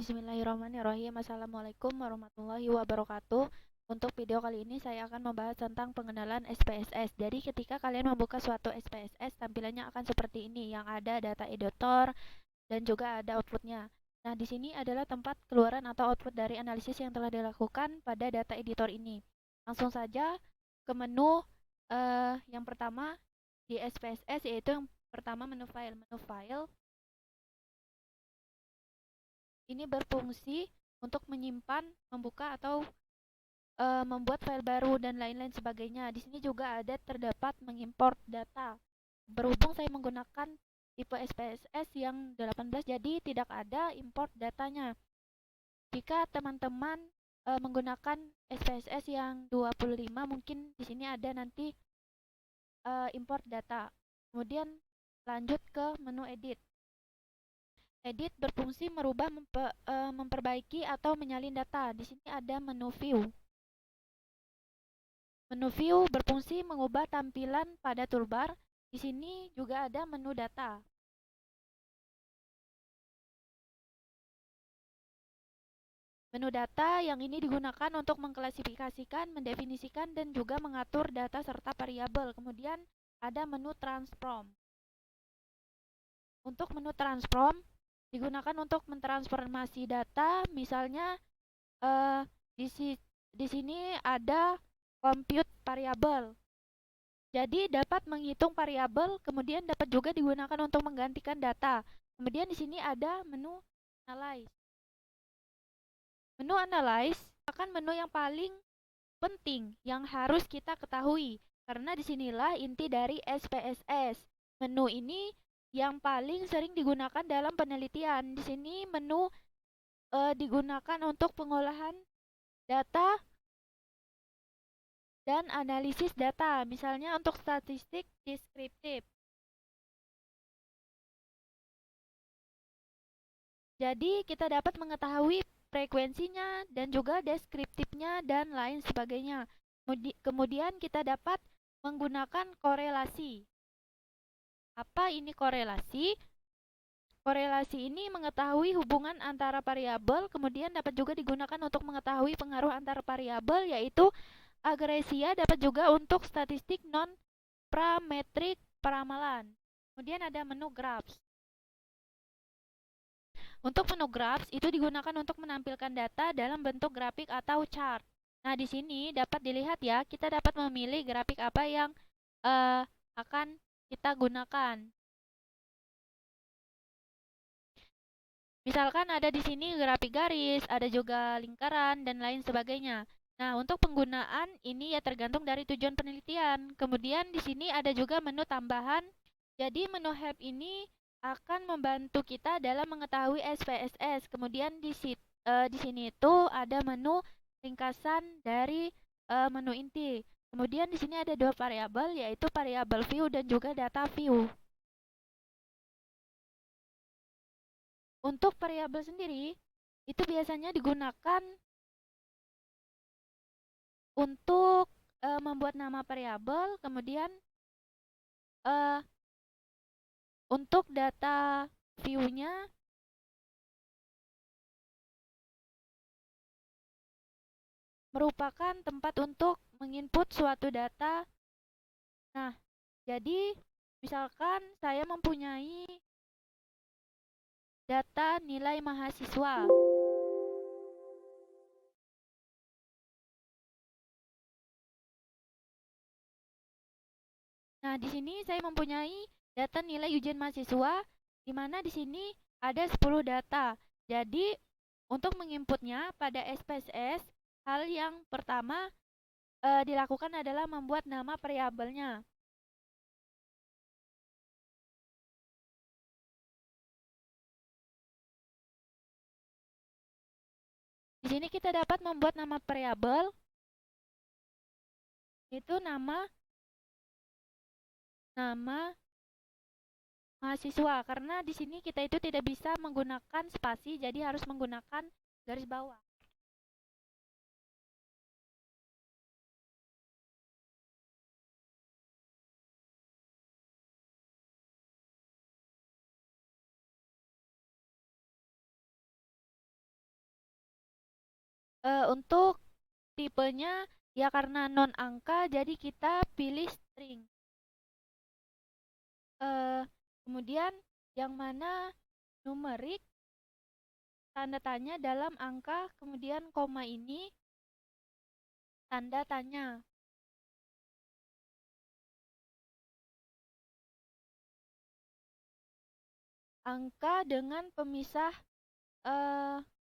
Bismillahirrahmanirrahim. Assalamualaikum warahmatullahi wabarakatuh. Untuk video kali ini saya akan membahas tentang pengenalan SPSS. Jadi ketika kalian membuka suatu SPSS, tampilannya akan seperti ini, yang ada data editor dan juga ada outputnya. Nah, di sini adalah tempat keluaran atau output dari analisis yang telah dilakukan pada data editor ini. Langsung saja ke menu yang pertama di SPSS, yaitu yang pertama menu file. Menu file ini berfungsi untuk menyimpan, membuka atau membuat file baru dan lain-lain sebagainya. Di sini juga ada terdapat mengimport data. Berhubung saya menggunakan tipe SPSS yang 18, jadi tidak ada import datanya. Jika teman-teman menggunakan SPSS yang 25, mungkin di sini ada nanti import data. Kemudian lanjut ke menu edit. Edit berfungsi merubah, memperbaiki atau menyalin data. Di sini ada menu view. Menu view berfungsi mengubah tampilan pada toolbar. Di sini juga ada menu data. Menu data yang ini digunakan untuk mengklasifikasikan, mendefinisikan, dan juga mengatur data serta variabel. Kemudian ada menu transform. Untuk menu transform digunakan untuk mentransformasi data, misalnya eh, di sini ada compute variabel. Jadi dapat menghitung variabel, kemudian dapat juga digunakan untuk menggantikan data. Kemudian di sini ada menu analyze. Menu analyze akan menu yang paling penting yang harus kita ketahui, karena disinilah inti dari SPSS. Menu ini yang paling sering digunakan dalam penelitian. Di sini menu digunakan untuk pengolahan data dan analisis data, misalnya untuk statistik deskriptif. Jadi kita dapat mengetahui frekuensinya dan juga deskriptifnya dan lain sebagainya. Kemudian kita dapat menggunakan korelasi. Apa ini korelasi? Korelasi ini mengetahui hubungan antara variabel, kemudian dapat juga digunakan untuk mengetahui pengaruh antara variabel, yaitu agresia, dapat juga untuk statistik non-parametrik peramalan. Kemudian ada menu graphs. Untuk menu graphs itu digunakan untuk menampilkan data dalam bentuk grafik atau chart. Nah, di sini dapat dilihat ya, kita dapat memilih grafik apa yang akan kita gunakan. Misalkan ada di sini grafik garis, ada juga lingkaran dan lain sebagainya. Nah, untuk penggunaan ini ya tergantung dari tujuan penelitian. Kemudian di sini ada juga menu tambahan. Jadi menu help ini akan membantu kita dalam mengetahui SPSS. Kemudian di sini itu ada menu ringkasan dari menu inti. Kemudian di sini ada dua variabel, yaitu variabel view dan juga data view. Untuk variabel sendiri itu biasanya digunakan untuk membuat nama variabel, kemudian untuk data view-nya merupakan tempat untuk menginput suatu data. Nah, jadi misalkan saya mempunyai data nilai mahasiswa. Nah, di sini saya mempunyai data nilai ujian mahasiswa, di mana di sini ada 10 data. Jadi, untuk menginputnya pada SPSS, hal yang pertama dilakukan adalah membuat nama variabelnya. Di sini kita dapat membuat nama variabel, itu nama mahasiswa, karena di sini kita itu tidak bisa menggunakan spasi, jadi harus menggunakan garis bawah. Untuk tipenya ya karena non angka jadi kita pilih string. Eh, Kemudian yang mana numerik tanda tanya dalam angka, kemudian koma ini tanda tanya. Angka dengan pemisah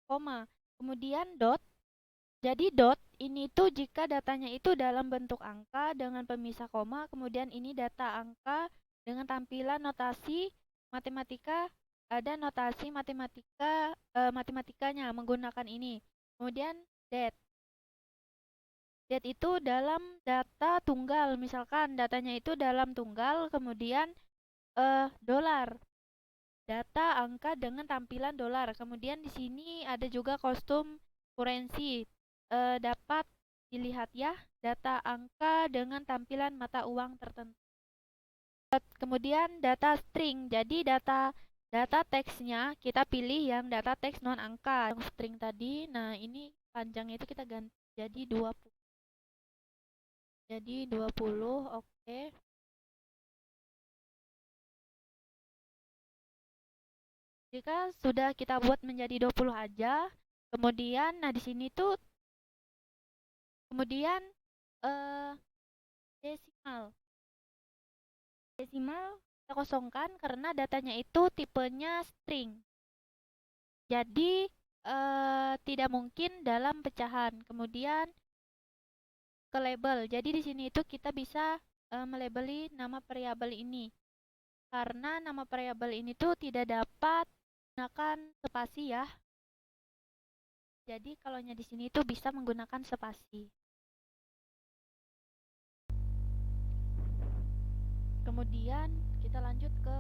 koma. Kemudian dot. Jadi dot ini tuh jika datanya itu dalam bentuk angka dengan pemisah koma, kemudian ini data angka dengan tampilan notasi matematika, ada notasi matematikanya menggunakan ini. Kemudian date. Date itu dalam data tunggal, misalkan datanya itu dalam tunggal, kemudian dolar. Data angka dengan tampilan dolar. Kemudian di sini ada juga kostum currency. Dapat dilihat ya, data angka dengan tampilan mata uang tertentu. Kemudian data string. Jadi data teksnya kita pilih yang data teks non angka. Yang string tadi, nah ini panjangnya itu kita ganti jadi 20. Jadi 20, oke. Jika sudah kita buat menjadi 20 aja, kemudian nah di sini tuh kemudian eh desimal. Desimal kita kosongkan karena datanya itu tipenya string. Jadi tidak mungkin dalam pecahan. Kemudian ke label. Jadi di sini itu kita bisa melabeli nama variabel ini. Karena nama variabel ini tuh tidak dapat menggunakan spasi ya. Jadi kalau di sini tuh bisa menggunakan spasi. Kemudian kita lanjut ke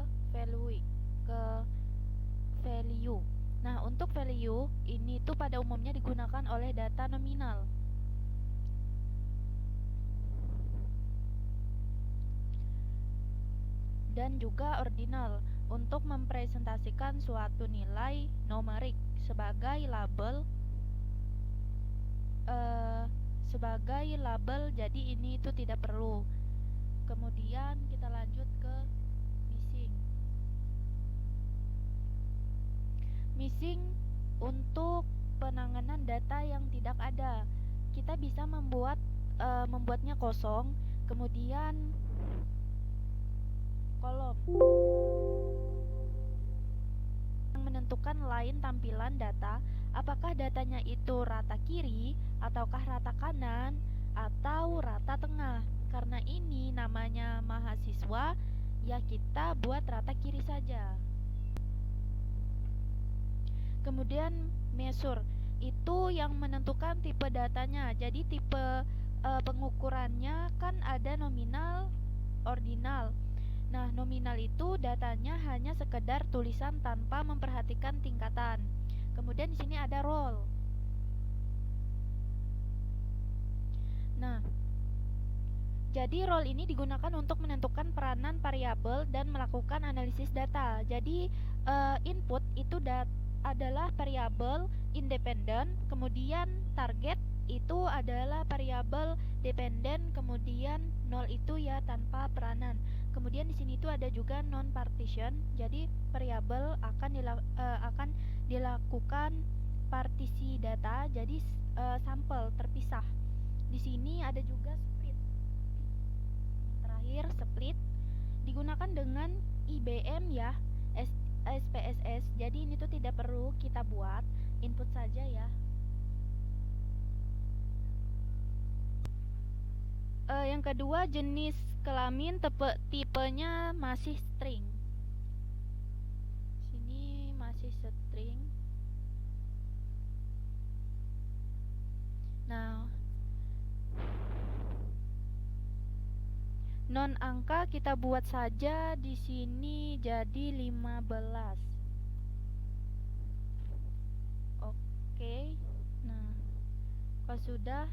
value. Nah, untuk value ini tuh pada umumnya digunakan oleh data nominal. Dan juga ordinal untuk mempresentasikan suatu nilai numerik sebagai label jadi ini itu tidak perlu. Kemudian kita lanjut ke missing untuk penanganan data yang tidak ada. Kita bisa membuatnya kosong, kemudian kolom yang menentukan line tampilan data, apakah datanya itu rata kiri ataukah rata kanan atau rata tengah. Karena ini namanya mahasiswa, ya kita buat rata kiri saja. Kemudian measure itu yang menentukan tipe datanya. Jadi tipe pengukurannya kan ada nominal, ordinal. Nah, nominal itu datanya hanya sekedar tulisan tanpa memperhatikan tingkatan. Kemudian di sini ada roll. Nah, jadi roll ini digunakan untuk menentukan peranan variabel dan melakukan analisis data. Jadi input itu adalah variabel independen, kemudian target itu adalah variabel dependen, kemudian nol itu ya tanpa peranan. Kemudian di sini itu ada juga non partition. Jadi variabel akan dilakukan partisi data, jadi sampel terpisah. Di sini ada juga split. Yang terakhir split digunakan dengan IBM ya, SPSS. Jadi ini tuh tidak perlu kita buat, input saja ya. Yang kedua jenis kelamin tipenya masih string. Sini masih string. Nah, non angka kita buat saja di sini jadi 15. Oke. Nah, kalau sudah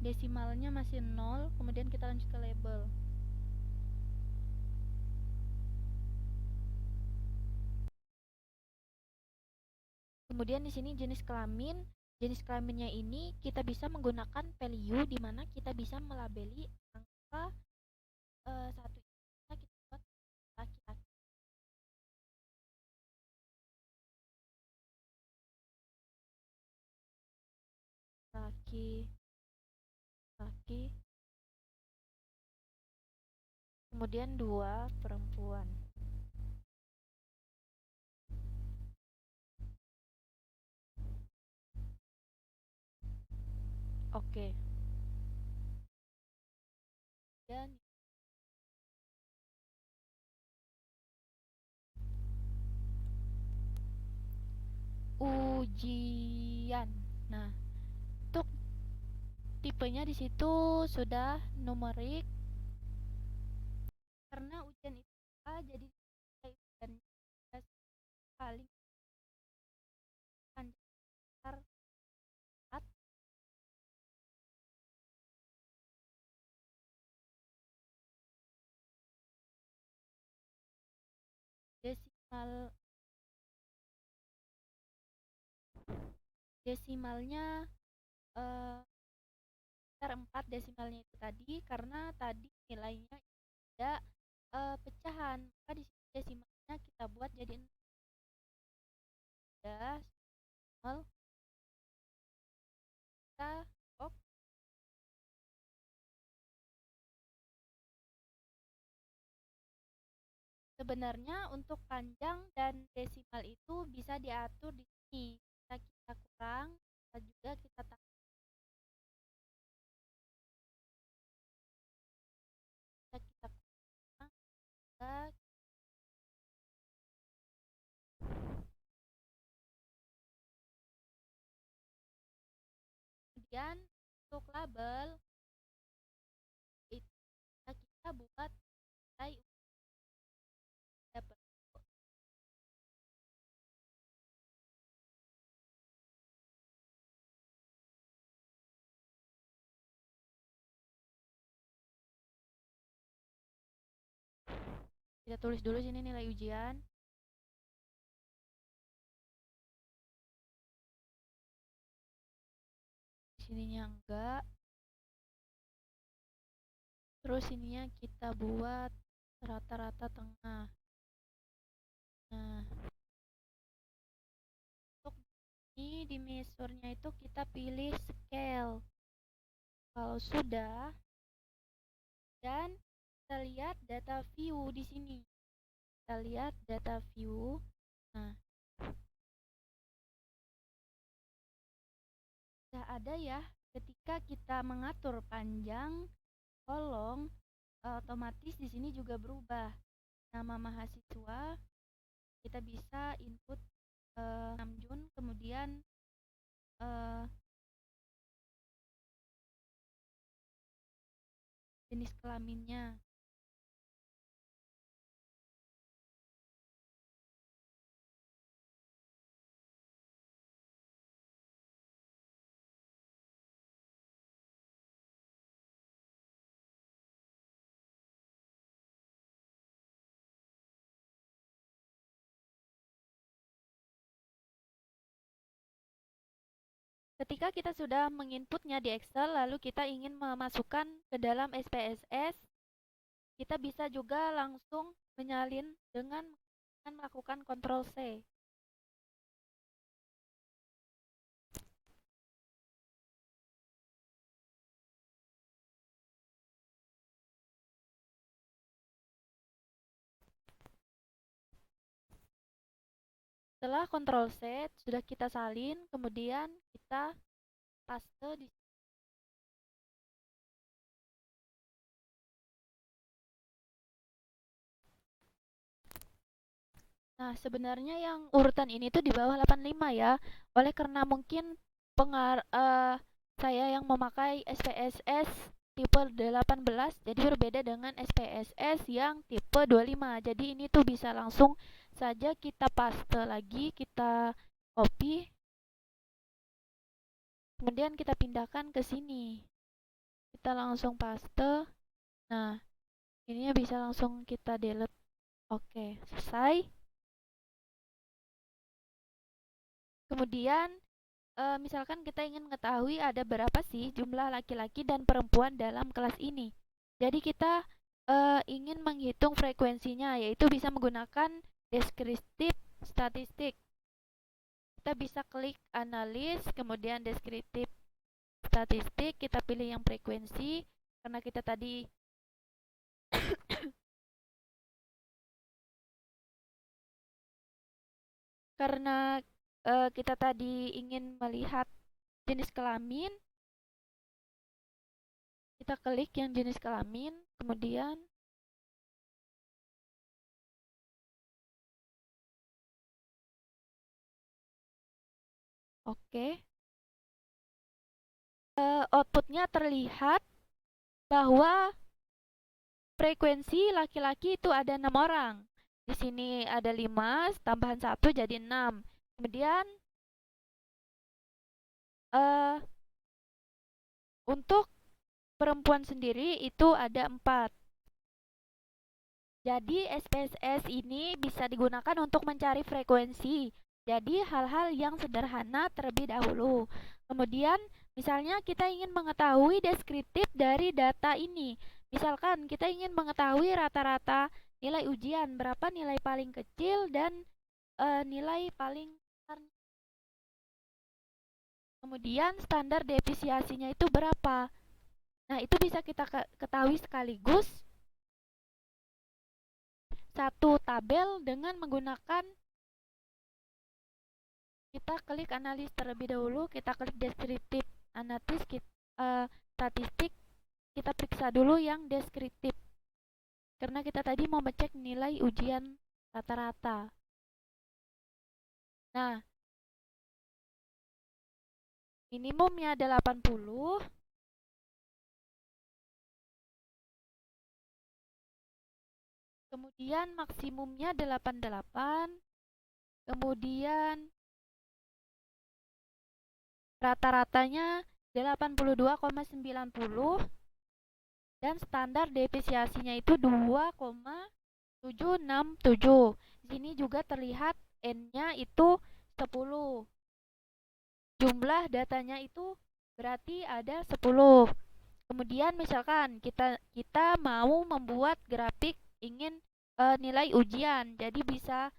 desimalnya masih 0, kemudian kita lanjut ke label. Kemudian di sini jenis kelamin jenis kelaminnya ini kita bisa menggunakan value di mana kita bisa melabeli angka satu ini bisa kita buat laki-laki. Laki, kemudian 2 perempuan. Oke. Dan ujian. Nah, untuk tipenya di situ sudah numerik karena ujian itu jadi ujian paling lancar saat desimal desimalnya eh 4 desimalnya itu tadi karena tadi nilainya ada pecahan, maka di sini desimalnya kita buat jadi desimal kita sebenarnya untuk panjang dan desimal itu bisa diatur di sini. Kita kurang, bisa juga kita tambah. Kita kurang, kita kemudian untuk label itu kita buat nilai dapat. Kita tulis dulu sini nilai ujian. Sininya enggak. Terus ininya kita buat rata-rata tengah. Nah, untuk ini di measurenya itu kita pilih scale. Kalau sudah, dan kita lihat data view di sini. Kita lihat data view. Nah, sudah ada ya. Ketika kita mengatur panjang kolom, otomatis di sini juga berubah. Nama mahasiswa kita bisa input 6 Jun, kemudian jenis kelaminnya. Ketika kita sudah menginputnya di Excel, lalu kita ingin memasukkan ke dalam SPSS, kita bisa juga langsung menyalin dengan melakukan Ctrl C. Setelah Ctrl C sudah kita salin, kemudian kita paste di sini. Nah, sebenarnya yang urutan ini tuh di bawah 85 ya. Oleh karena mungkin saya yang memakai SPSS tipe 18 jadi berbeda dengan SPSS yang tipe 25. Jadi ini tuh bisa langsung saja kita paste lagi, kita copy, kemudian kita pindahkan ke sini. Kita langsung paste. Nah, ininya bisa langsung kita delete. Oke, selesai. Kemudian misalkan kita ingin mengetahui ada berapa sih jumlah laki-laki dan perempuan dalam kelas ini. Jadi kita ingin menghitung frekuensinya, yaitu bisa menggunakan deskriptif statistik. Kita bisa klik analis, kemudian deskriptif statistik, kita pilih yang frekuensi, karena kita tadi karena kita tadi ingin melihat jenis kelamin, kita klik yang jenis kelamin, kemudian oke. Outputnya terlihat bahwa frekuensi laki-laki itu ada 6 orang. Di sini ada 5, tambahan 1 jadi 6. Kemudian untuk perempuan sendiri itu ada 4. Jadi SPSS ini bisa digunakan untuk mencari frekuensi. Jadi hal-hal yang sederhana terlebih dahulu. Kemudian misalnya kita ingin mengetahui deskriptif dari data ini. Misalkan kita ingin mengetahui rata-rata nilai ujian, berapa nilai paling kecil dan nilai paling besar. Kemudian standar defisiasinya itu berapa. Nah, itu bisa kita ketahui sekaligus satu tabel dengan menggunakan, kita klik analis terlebih dahulu, kita klik deskriptif analis, statistik, kita periksa dulu yang deskriptif karena kita tadi mau ngecek nilai ujian rata-rata. Nah, minimumnya 80, kemudian maksimumnya 88, kemudian rata-ratanya 82,90, dan standar defisiasinya itu 2,767. Di sini juga terlihat N-nya itu 10. Jumlah datanya itu berarti ada 10. Kemudian misalkan kita mau membuat grafik ingin nilai ujian. Jadi bisa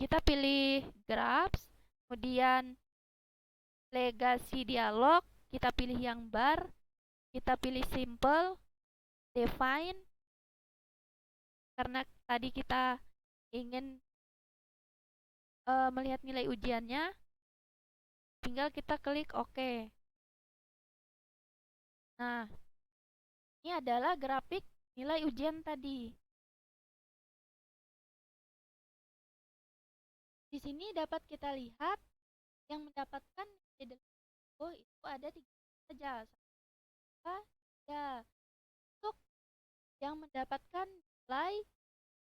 kita pilih graphs, kemudian legasi dialog, kita pilih yang bar, kita pilih simple, define, karena tadi kita ingin melihat nilai ujiannya, tinggal kita klik OK. Nah, ini adalah grafik nilai ujian tadi. Di sini dapat kita lihat yang mendapatkan nilai itu ada 3 saja. Ya, untuk yang mendapatkan nilai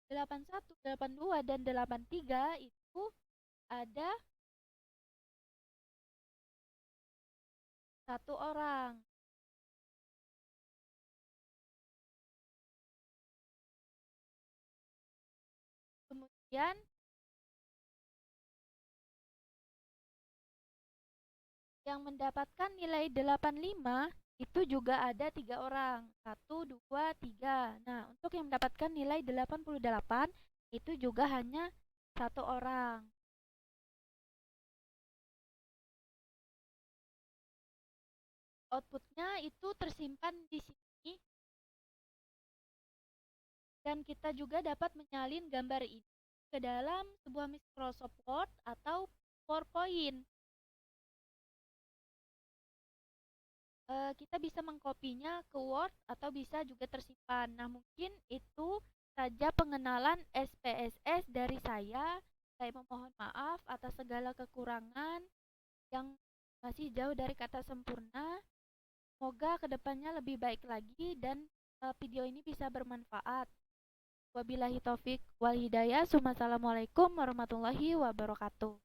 81, 82, dan 83 itu ada 1 orang. Kemudian yang mendapatkan nilai 85 itu juga ada 3 orang. 1, 2, 3. Nah, untuk yang mendapatkan nilai 88 itu juga hanya 1 orang. Outputnya itu tersimpan di sini. Dan kita juga dapat menyalin gambar ini ke dalam sebuah Microsoft Word atau PowerPoint. Kita bisa mengkopinya ke Word atau bisa juga tersimpan. Nah, mungkin itu saja pengenalan SPSS dari saya. Saya memohon maaf atas segala kekurangan yang masih jauh dari kata sempurna. Semoga kedepannya lebih baik lagi dan video ini bisa bermanfaat. Wabillahi taufik wal hidayah. Wassalamualaikum warahmatullahi wabarakatuh.